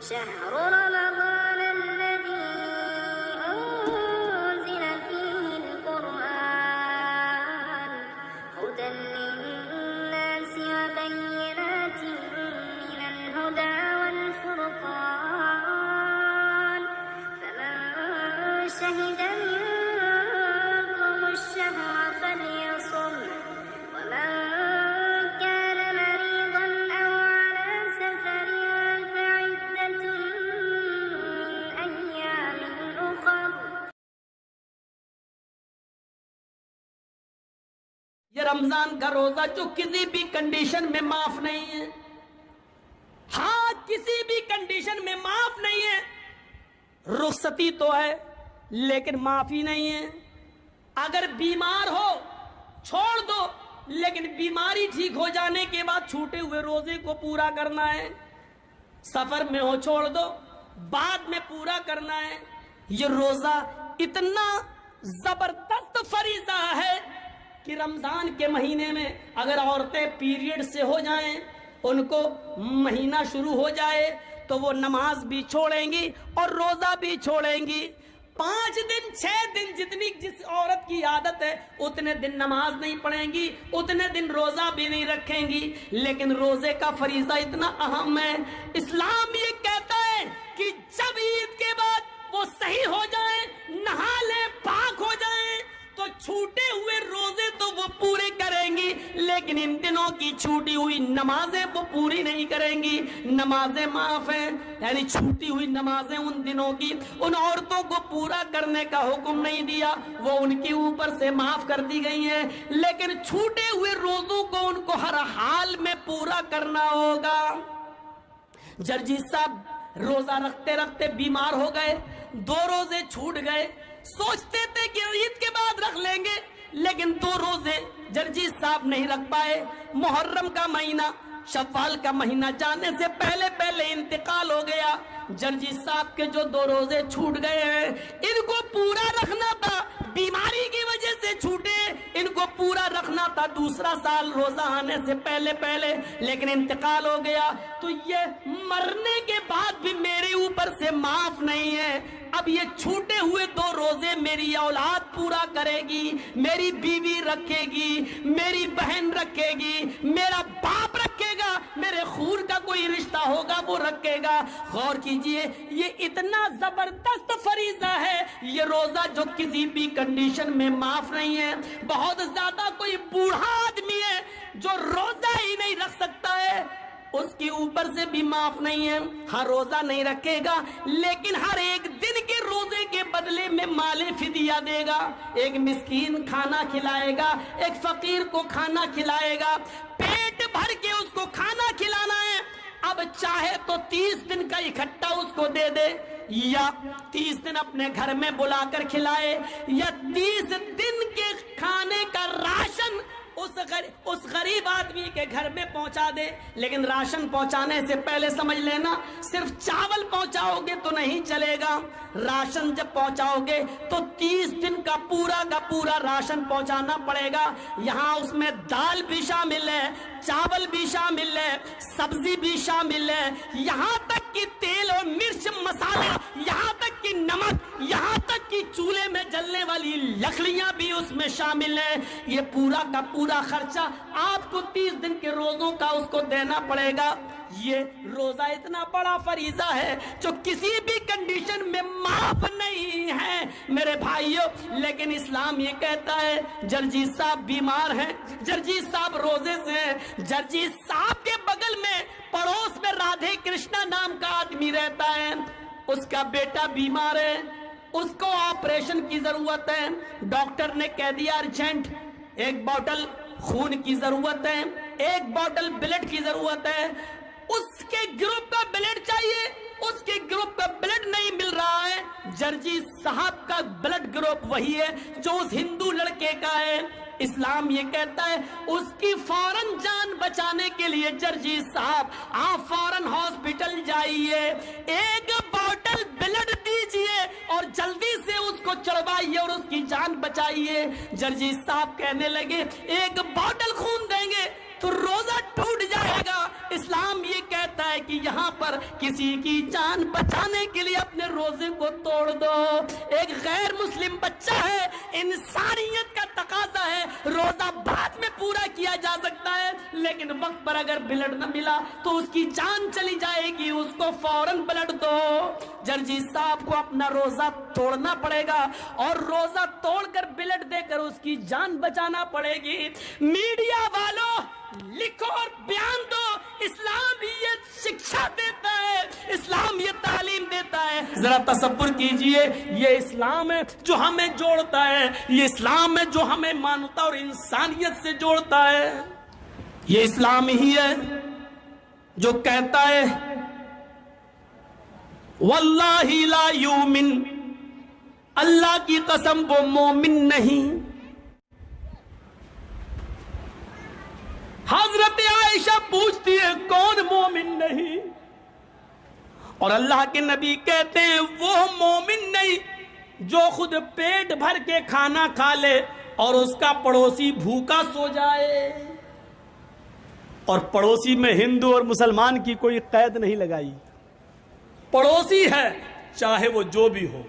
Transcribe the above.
شهر رمضان الذي أنزل فيه القرآن هدى للناس وبينات من الهدى والفرقان فمن شهد منكم الشهر فليصم ومن كان مريضا أو على سفر فعدة من أيام أخر. یہ رمضان کا روزہ جو کسی بھی کنڈیشن میں معاف نہیں ہے، ہاں کسی بھی کنڈیشن میں معاف نہیں ہے. رخصتی تو ہے لیکن معافی نہیں ہے. اگر بیمار ہو چھوڑ دو، لیکن بیماری ٹھیک ہو جانے کے بعد چھوٹے ہوئے روزے کو پورا کرنا ہے. سفر میں ہو چھوڑ دو، بعد میں پورا کرنا ہے. یہ روزہ اتنا زبردست فریضہ ہے کہ رمضان کے مہینے میں اگر عورتیں پیریڈ سے ہو جائیں، ان کو مہینہ شروع ہو جائے تو وہ نماز بھی چھوڑیں گی اور روزہ بھی چھوڑیں گی. 5 دن 6 دن جتنی جس عورت کی عادت ہے اتنے دن نماز نہیں پڑھیں گی، اتنے دن روزہ بھی نہیں رکھیں گی. لیکن روزے کا فریضہ اتنا اہم ہے. اسلام یہ کہتا ہے کہ جب عید کے بعد وہ صحیح ہو جائیں، نہا لیں، پاک ہو جائیں، تو چھوٹے ہوئے روزے تو وہ پورے کریں گی، لیکن ان دنوں کی چھوٹی ہوئی نمازیں وہ پوری نہیں کریں گی. نمازیں معاف ہیں، یعنی چھوٹی ہوئی نمازیں ان دنوں کی ان عورتوں کو پورا کرنے کا حکم نہیں دیا، وہ ان کے اوپر سے معاف کر دی گئی ہیں. لیکن چھوٹے ہوئے روزوں کو ان کو ہر حال میں پورا کرنا ہوگا. جرجیت صاحب روزہ رکھتے رکھتے بیمار ہو گئے، 2 روزے چھوٹ گئے. سوچتے تھے کہ عید کے بعد رکھ لیں گے، لیکن 2 روزے جرجیت صاحب نہیں رکھ پائے. محرم کا مہینہ، شوال کا مہینہ جانے سے پہلے انتقال ہو گیا. جرجیت صاحب کے جو 2 روزے چھوٹ گئے ہیں، ان کو پورا رکھنا تھا. بیماری کی وجہ سے چھوٹے، ان کو پورا رکھنا تھا دوسرا سال روزہ آنے سے پہلے، لیکن انتقال ہو گیا. تو یہ مرنے کے بعد بھی میرے اوپر سے معاف نہیں ہے. اب یہ چھوٹے ہوئے 2 روزے میری اولاد پورا کرے گی، میری بیوی رکھے گی، میری بہن رکھے گی، میرا باپ رکھے گا، میرے خون کا کوئی رشتہ ہوگا وہ رکھے گا. غور کیجئے، یہ اتنا زبردست فریضہ ہے یہ روزہ جو کسی بھی کنڈیشن میں معاف نہیں ہے. بہت زیادہ کوئی بوڑھا آدمی ہے جو روزہ ہی نہیں رکھ سکتا ہے، اس کے اوپر سے بھی معاف نہیں ہے. ہر روزہ نہیں رکھے گا، لیکن ہر ایک دن کے روزے کے بدلے میں مال فدیہ دے گا. ایک مسکین کھانا کھلائے گا، ایک فقیر کو کھانا کھلائے گا، پیٹ بھر کے اس کو کھانا کھلانا ہے. اب چاہے تو 30 دن کا اکٹھا اس کو دے دے، یا 30 دن اپنے گھر میں بلا کر کھلائے، یا 30 دن کے کھانے کا راشن اس غریب آدمی کے گھر میں پہنچا دے. لیکن راشن پہنچانے سے پہلے سمجھ لینا، صرف چاول پہنچاؤ گے تو نہیں چلے گا. راشن جب پہنچاؤ گے تو 30 دن کا پورا راشن پہنچانا پڑے گا. یہاں اس میں دال بھی شامل ہے، چاول بھی شامل ہے، سبزی بھی شامل ہے، یہاں تک کہ تیل اور مرچ مسالہ، یہاں تک کہ نمک، یہاں تک کہ چولہے میں جلنے والی لکڑیاں بھی اس میں شامل ہیں. یہ پورا کا پورا خرچہ آپ کو 30 دن کے روزوں کا اس کو دینا پڑے گا. یہ روزہ اتنا بڑا فریضہ ہے جو کسی بھی کنڈیشن میں معاف نہیں ہے میرے بھائیوں. لیکن اسلام یہ کہتا ہے جرجیت صاحب بیمار ہیں، جرجیت صاحب روزے سے ہیں. جرجیت صاحب کے بغل میں پڑوس میں رادھے کرشنا نام کا آدمی رہتا ہے، اس کا بیٹا بیمار ہے، اس کو آپریشن کی ضرورت ہے. ڈاکٹر نے کہہ دیا ارجنٹ 1 بوتل خون کی ضرورت ہے، 1 بوتل بلڈ کی ضرورت ہے. اس کے گروپ کا بلڈ چاہیے، اس کے گروپ کا بلڈ نہیں مل رہا ہے. جرجیت صاحب کا بلڈ گروپ وہی ہے جو اس ہندو لڑکے کا ہے. اسلام یہ کہتا ہے اس کی فوراً جان بچانے کے لیے جرجیت صاحب آپ فوراً ہاسپٹل جائیے، 1 بوتل بلڈ دیجئے اور جلدی سے اس کو چڑھوائیے اور اس کی جان بچائیے. جرجیت صاحب کہنے لگے 1 بوتل خون دیں گے تو روزہ ٹوٹ جائے گا. اسلام یہ کہتا ہے کہ یہاں پر کسی کی جان بچانے کے لیے اپنے روزے کو توڑ دو. ایک غیر مسلم بچہ ہے, انسانیت کا تقاضا ہے, روزہ بعد میں پورا کیا جا سکتا ہے, لیکن وقت پر اگر بلڈ نہ ملا تو اس کی جان چلی جائے گی, اس کو فوراً بلڈ دو. جرجی صاحب کو اپنا روزہ توڑنا پڑے گا اور روزہ توڑ کر بلڈ دے کر اس کی جان بچانا پڑے گی. میڈیا والوں لکھو اور بیان دو, اسلام یہ شکشا دیتا ہے, اسلام یہ تعلیم دیتا ہے. ذرا تصور کیجئے, یہ اسلام ہے جو ہمیں جوڑتا ہے, یہ اسلام ہے جو ہمیں مانوتا اور انسانیت سے جوڑتا ہے. یہ اسلام ہی ہے جو کہتا ہے واللہ لا یؤمن, اللہ کی قسم وہ مومن نہیں. حضرت عائشہ پوچھتی ہے کون مومن نہیں, اور اللہ کے نبی کہتے ہیں وہ مومن نہیں جو خود پیٹ بھر کے کھانا کھا لے اور اس کا پڑوسی بھوکا سو جائے. اور پڑوسی میں ہندو اور مسلمان کی کوئی قید نہیں لگائی, پڑوسی ہے چاہے وہ جو بھی ہو.